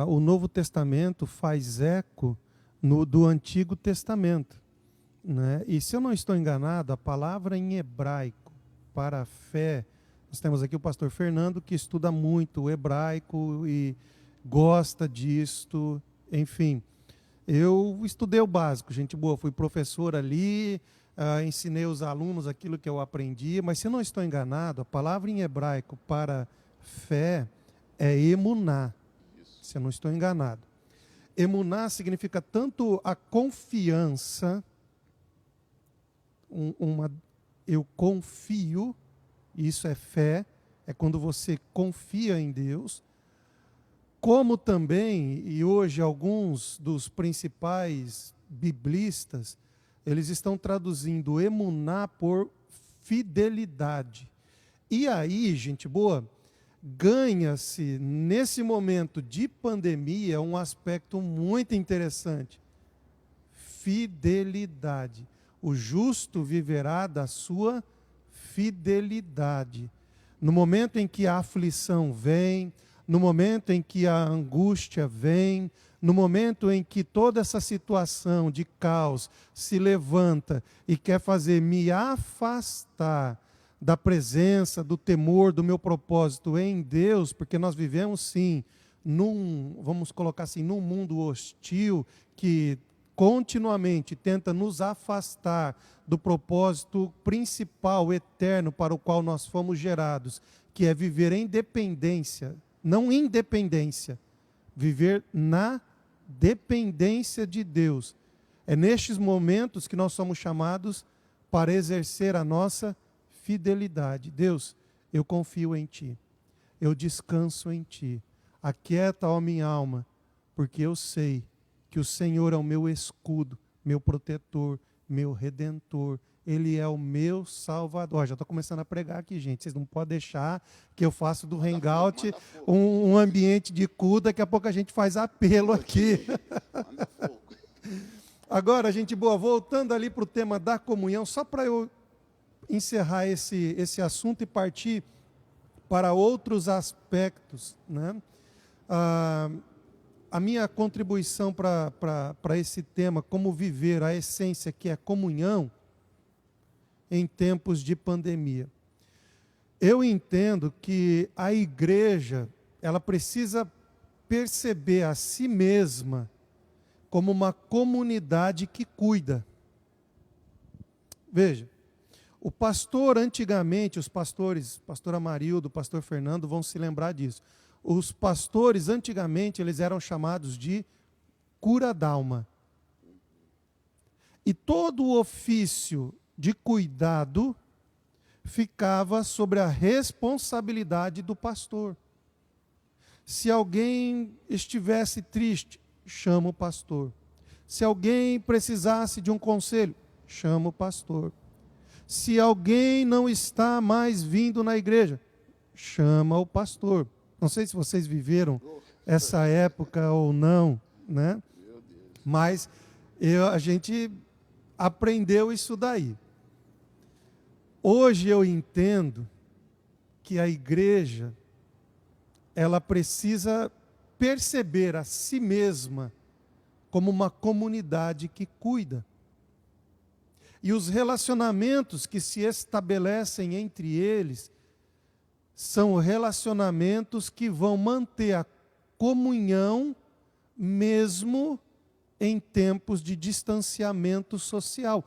o Novo Testamento faz eco do Antigo Testamento, né? E se eu não estou enganado, a palavra em hebraico para fé, nós temos aqui o pastor Fernando, que estuda muito o hebraico e gosta disto, enfim. Eu estudei o básico, gente boa, fui professor ali, ensinei os alunos aquilo que eu aprendi, mas se eu não estou enganado, a palavra em hebraico para fé é emuná, se eu não estou enganado. Emuná significa tanto a confiança, eu confio, isso é fé, é quando você confia em Deus, como também, e hoje alguns dos principais biblistas, eles estão traduzindo emuná por fidelidade. E aí, gente boa, ganha-se, nesse momento de pandemia, um aspecto muito interessante. Fidelidade. O justo viverá da sua fidelidade. No momento em que a aflição vem, no momento em que a angústia vem, no momento em que toda essa situação de caos se levanta e quer fazer me afastar da presença, do temor, do meu propósito em Deus, porque nós vivemos sim vamos colocar assim, num mundo hostil que continuamente tenta nos afastar do propósito principal, eterno, para o qual nós fomos gerados, que é viver em dependência, não independência, viver na dependência de Deus. É nestes momentos que nós somos chamados para exercer a nossa fidelidade. Deus, eu confio em Ti, eu descanso em Ti, aquieta, ó minha alma, porque eu sei que o Senhor é o meu escudo, meu protetor, meu redentor, Ele é o meu salvador. Já estou começando a pregar aqui, gente, vocês não podem deixar que eu faça do Hangout um ambiente de culto, daqui a pouco a gente faz apelo aqui. Agora, gente boa, voltando ali para o tema da comunhão, só para eu encerrar esse assunto e partir para outros aspectos, né? A minha contribuição para esse tema, como viver a essência que é comunhão em tempos de pandemia. Eu entendo que a igreja, ela precisa perceber a si mesma como uma comunidade que cuida. Veja, o pastor antigamente, os pastores, pastor Amarildo, pastor Fernando, vão se lembrar disso. Os pastores antigamente, eles eram chamados de cura d'alma. E todo o ofício de cuidado ficava sobre a responsabilidade do pastor. Se alguém estivesse triste, chama o pastor. Se alguém precisasse de um conselho, chama o pastor. Se alguém não está mais vindo na igreja, chama o pastor. Não sei se vocês viveram essa época ou não, né? Mas a gente aprendeu isso daí. Hoje eu entendo que a igreja, ela precisa perceber a si mesma como uma comunidade que cuida. E os relacionamentos que se estabelecem entre eles são relacionamentos que vão manter a comunhão mesmo em tempos de distanciamento social.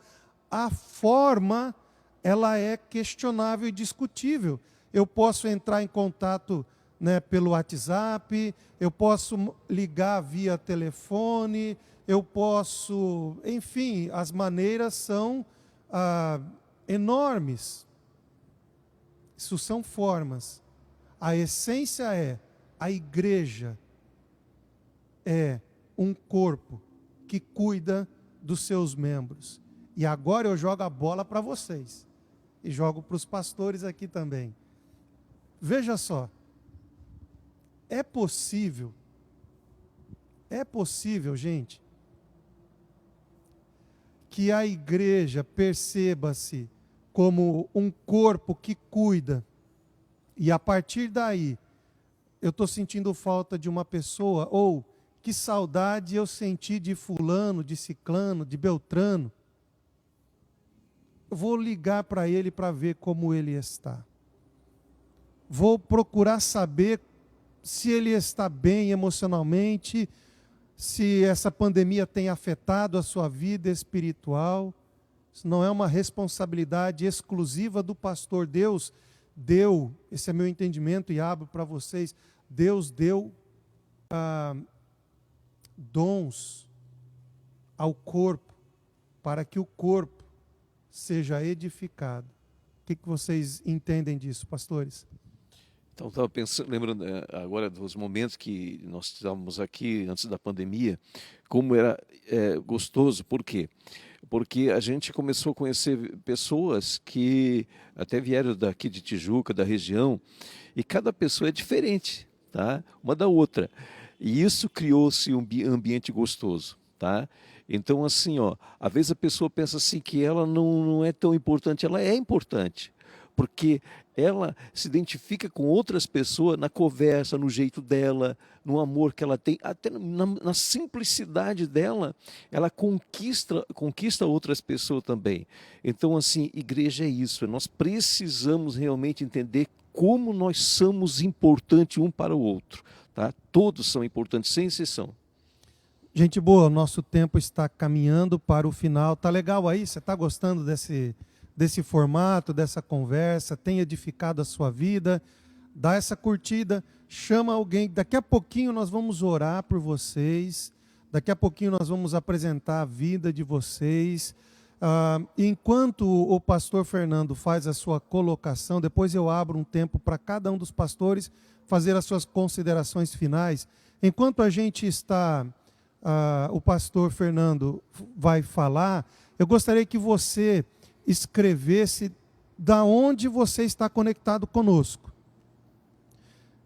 A forma, ela é questionável e discutível. Eu posso entrar em contato, né, pelo WhatsApp, eu posso ligar via telefone, eu posso... Enfim, as maneiras são enormes. Isso são formas. A essência é, a igreja é um corpo que cuida dos seus membros. E agora eu jogo a bola para vocês. E jogo para os pastores aqui também. Veja só. É possível, gente, que a igreja perceba-se como um corpo que cuida. E a partir daí, eu estou sentindo falta de uma pessoa, ou que saudade eu senti de fulano, de ciclano, de beltrano. Eu vou ligar para ele para ver como ele está. Vou procurar saber se ele está bem emocionalmente, se essa pandemia tem afetado a sua vida espiritual. Isso não é uma responsabilidade exclusiva do pastor. Deus deu, esse é meu entendimento e abro para vocês, Deus deu dons ao corpo, para que o corpo seja edificado. O que vocês entendem disso, pastores? Então, estava pensando, lembrando agora dos momentos que nós estávamos aqui antes da pandemia, como era gostoso. Por quê? Porque a gente começou a conhecer pessoas que até vieram daqui de Tijuca, da região, e cada pessoa é diferente, tá? Uma da outra. E isso criou-se um ambiente gostoso, tá? Então, assim, às vezes a pessoa pensa assim que ela não é tão importante. Ela é importante, porque ela se identifica com outras pessoas na conversa, no jeito dela, no amor que ela tem, até na simplicidade dela, ela conquista outras pessoas também. Então, assim, igreja é isso. Nós precisamos realmente entender como nós somos importantes um para o outro. Tá? Todos são importantes, sem exceção. Gente boa, o nosso tempo está caminhando para o final. Tá legal aí? Você está gostando desse formato, dessa conversa? Tem edificado a sua vida? Dá essa curtida, chama alguém. Daqui a pouquinho nós vamos orar por vocês. Daqui a pouquinho nós vamos apresentar a vida de vocês. Enquanto o pastor Fernando faz a sua colocação, depois eu abro um tempo para cada um dos pastores fazer as suas considerações finais. Enquanto a gente está, o pastor Fernando vai falar, eu gostaria que você escrevesse da onde você está conectado conosco.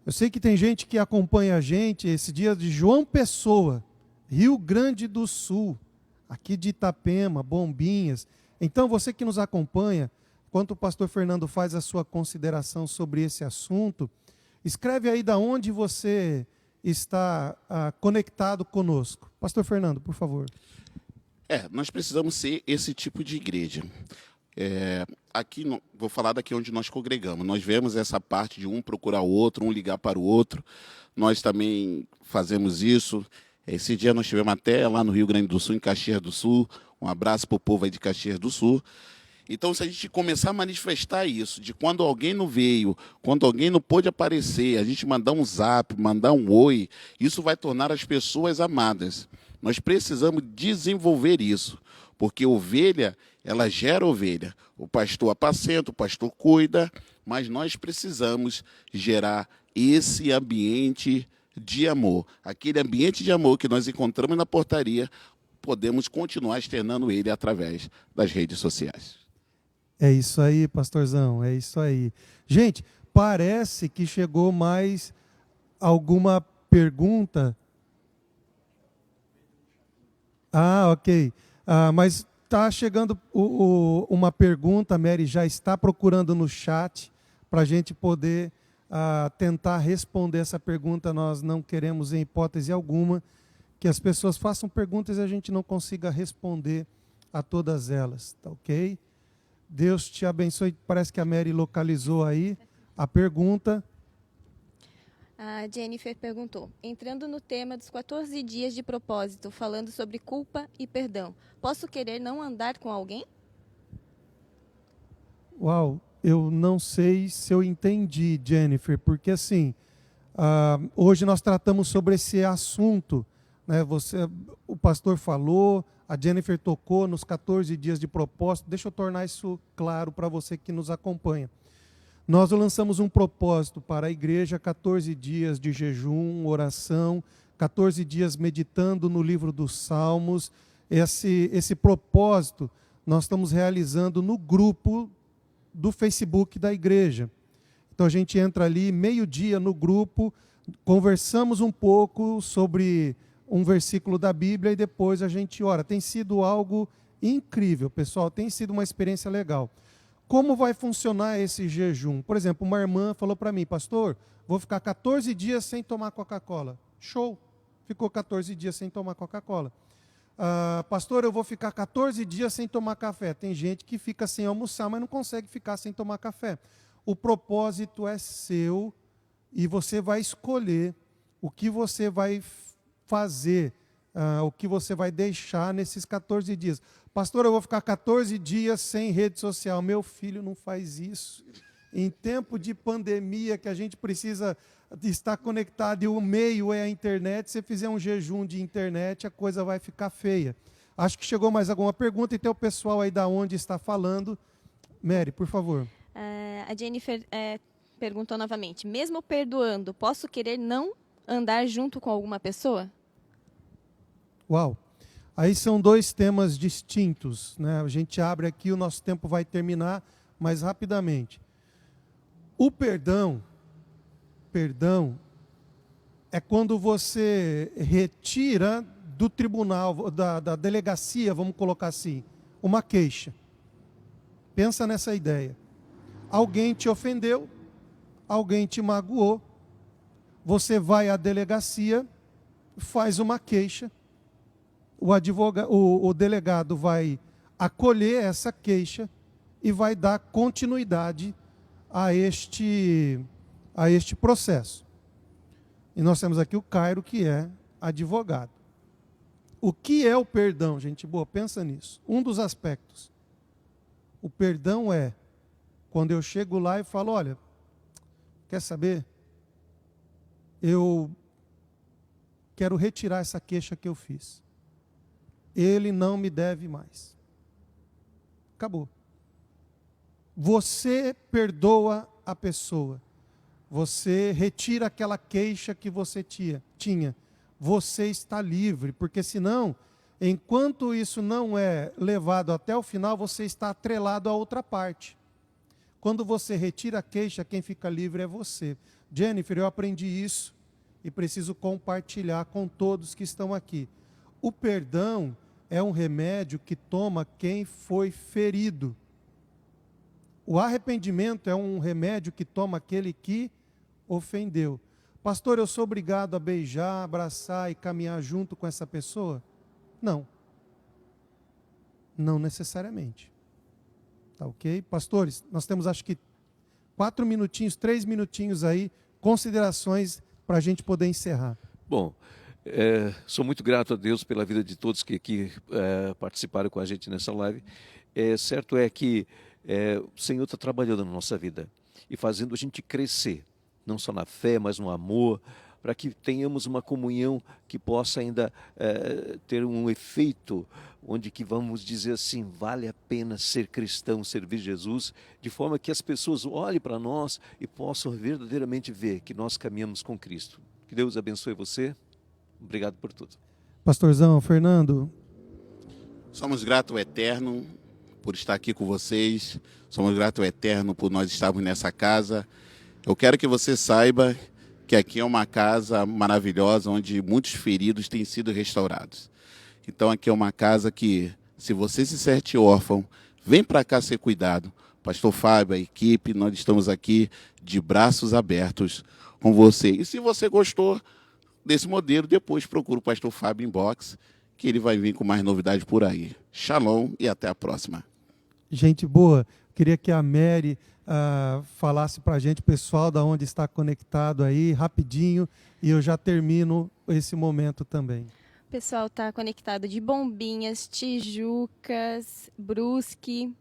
Eu sei que tem gente que acompanha a gente esse dia de João Pessoa, Rio Grande do Sul, aqui de Itapema, Bombinhas. Então, você que nos acompanha, enquanto o pastor Fernando faz a sua consideração sobre esse assunto, escreve aí da onde você está conectado conosco. Pastor Fernando, por favor. Nós precisamos ser esse tipo de igreja. Aqui, vou falar daqui onde nós congregamos. Nós vemos essa parte de um procurar o outro, um ligar para o outro. Nós também fazemos isso. Esse dia nós tivemos até lá no Rio Grande do Sul, em Caxias do Sul. Um abraço para o povo aí de Caxias do Sul. Então, se a gente começar a manifestar isso, de quando alguém não veio, quando alguém não pôde aparecer, a gente mandar um zap, mandar um oi, isso vai tornar as pessoas amadas. Nós precisamos desenvolver isso, porque ovelha, ela gera ovelha. O pastor apacenta, o pastor cuida, mas nós precisamos gerar esse ambiente de amor. Aquele ambiente de amor que nós encontramos na portaria, podemos continuar externando ele através das redes sociais. É isso aí, pastorzão, é isso aí. Gente, parece que chegou mais alguma pergunta. Ok. Mas está chegando uma pergunta, a Mary já está procurando no chat para a gente poder tentar responder essa pergunta. Nós não queremos, em hipótese alguma, que as pessoas façam perguntas e a gente não consiga responder a todas elas, tá ok? Deus te abençoe. Parece que a Mary localizou aí a pergunta. A Jennifer perguntou, entrando no tema dos 14 dias de propósito, falando sobre culpa e perdão, posso querer não andar com alguém? Uau, eu não sei se eu entendi, Jennifer, porque assim, hoje nós tratamos sobre esse assunto, né? O pastor falou, a Jennifer tocou nos 14 dias de propósito. Deixa eu tornar isso claro para você que nos acompanha. Nós lançamos um propósito para a igreja, 14 dias de jejum, oração, 14 dias meditando no livro dos Salmos. Esse propósito nós estamos realizando no grupo do Facebook da igreja. Então a gente entra ali, meio-dia no grupo, conversamos um pouco sobre um versículo da Bíblia e depois a gente ora. Tem sido algo incrível, pessoal, tem sido uma experiência legal. Como vai funcionar esse jejum? Por exemplo, uma irmã falou para mim, pastor, vou ficar 14 dias sem tomar Coca-Cola. Show! Ficou 14 dias sem tomar Coca-Cola. Pastor, eu vou ficar 14 dias sem tomar café. Tem gente que fica sem almoçar, mas não consegue ficar sem tomar café. O propósito é seu e você vai escolher o que você vai fazer, o que você vai deixar nesses 14 dias. Pastor, eu vou ficar 14 dias sem rede social. Meu filho, não faz isso. Em tempo de pandemia, que a gente precisa estar conectado e o meio é a internet, se fizer um jejum de internet, a coisa vai ficar feia. Acho que chegou mais alguma pergunta e tem o pessoal aí da onde está falando. Mary, por favor. A Jennifer perguntou novamente, mesmo perdoando, posso querer não andar junto com alguma pessoa? Uau! Aí são dois temas distintos, né? A gente abre aqui, o nosso tempo vai terminar, mas rapidamente. O perdão é quando você retira do tribunal, da delegacia, vamos colocar assim, uma queixa. Pensa nessa ideia. Alguém te ofendeu, alguém te magoou, você vai à delegacia, faz uma queixa, o delegado vai acolher essa queixa e vai dar continuidade a este processo. E nós temos aqui o Cairo, que é advogado. O que é o perdão, gente boa? Pensa nisso. Um dos aspectos. O perdão é quando eu chego lá e falo, olha, quer saber? Eu quero retirar essa queixa que eu fiz. Ele não me deve mais. Acabou. Você perdoa a pessoa. Você retira aquela queixa que você tinha. Você está livre, porque senão, enquanto isso não é levado até o final, você está atrelado a outra parte. Quando você retira a queixa, quem fica livre é você. Jennifer, eu aprendi isso e preciso compartilhar com todos que estão aqui. O perdão é um remédio que toma quem foi ferido. O arrependimento é um remédio que toma aquele que ofendeu. Pastor, eu sou obrigado a beijar, abraçar e caminhar junto com essa pessoa? Não. Não necessariamente. Tá ok? Pastores, nós temos acho que 4 minutinhos, 3 minutinhos aí, considerações para a gente poder encerrar. Bom, sou muito grato a Deus pela vida de todos que aqui participaram com a gente nessa live. Certo é que o Senhor está trabalhando na nossa vida e fazendo a gente crescer, não só na fé, mas no amor, para que tenhamos uma comunhão que possa ainda ter um efeito, onde que vamos dizer assim, vale a pena ser cristão, servir Jesus, de forma que as pessoas olhem para nós e possam verdadeiramente ver que nós caminhamos com Cristo. Que Deus abençoe você. Obrigado por tudo. Pastorzão, Fernando. Somos gratos ao Eterno por estar aqui com vocês. Somos gratos ao Eterno por nós estarmos nessa casa. Eu quero que você saiba que aqui é uma casa maravilhosa, onde muitos feridos têm sido restaurados. Então aqui é uma casa que, se você se sente órfão, vem para cá ser cuidado, Pastor Fábio, a equipe, nós estamos aqui de braços abertos com você. E se você gostou desse modelo, depois procura o Pastor Fábio Inbox, que ele vai vir com mais novidades por aí. Shalom e até a próxima. Gente boa, queria que a Mary falasse para a gente, pessoal, da onde está conectado aí, rapidinho, e eu já termino esse momento também. O pessoal está conectado de Bombinhas, Tijucas, Brusque,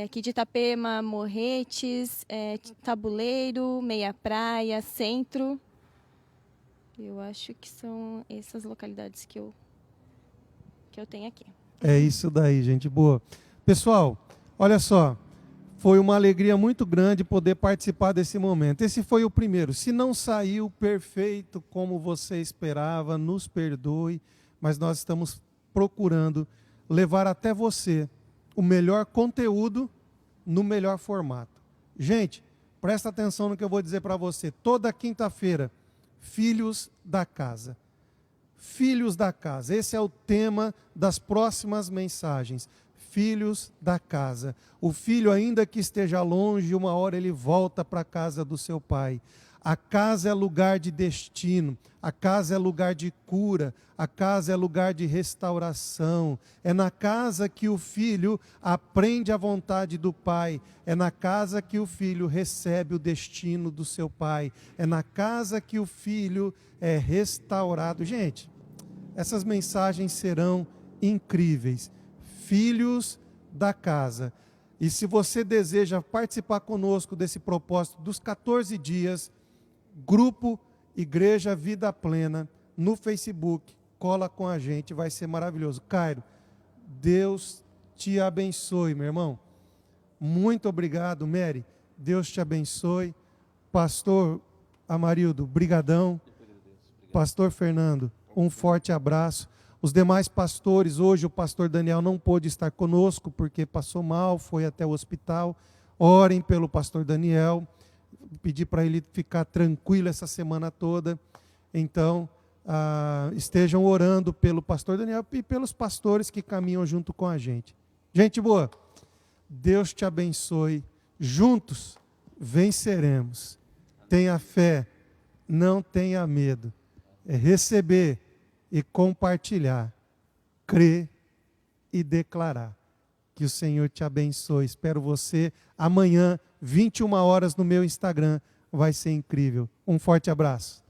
aqui de Itapema, Morretes, Tabuleiro, Meia Praia, Centro. Eu acho que são essas localidades que eu tenho aqui. É isso daí, gente boa. Pessoal, olha só, foi uma alegria muito grande poder participar desse momento. Esse foi o primeiro. Se não saiu perfeito como você esperava, nos perdoe, mas nós estamos procurando levar até você o melhor conteúdo no melhor formato. Gente, presta atenção no que eu vou dizer para você. Toda quinta-feira, Filhos da Casa. Filhos da Casa. Esse é o tema das próximas mensagens. Filhos da casa. O filho, ainda que esteja longe, uma hora ele volta para a casa do seu pai. A casa é lugar de destino, a casa é lugar de cura, a casa é lugar de restauração. É na casa que o filho aprende a vontade do pai. É na casa que o filho recebe o destino do seu pai. É na casa que o filho é restaurado. Gente, essas mensagens serão incríveis. Filhos da casa. E se você deseja participar conosco desse propósito dos 14 dias, Grupo Igreja Vida Plena, no Facebook, cola com a gente, vai ser maravilhoso. Cairo, Deus te abençoe, meu irmão. Muito obrigado, Mary. Deus te abençoe. Pastor Amarildo, brigadão. Pastor Fernando, um forte abraço. Os demais pastores, hoje o pastor Daniel não pôde estar conosco porque passou mal, foi até o hospital. Orem pelo pastor Daniel, pedi para ele ficar tranquilo essa semana toda. Então, estejam orando pelo pastor Daniel e pelos pastores que caminham junto com a gente. Gente boa, Deus te abençoe. Juntos venceremos. Tenha fé, não tenha medo. É receber e compartilhar, crer e declarar. Que o Senhor te abençoe. Espero você amanhã, 21 horas, no meu Instagram. Vai ser incrível. Um forte abraço.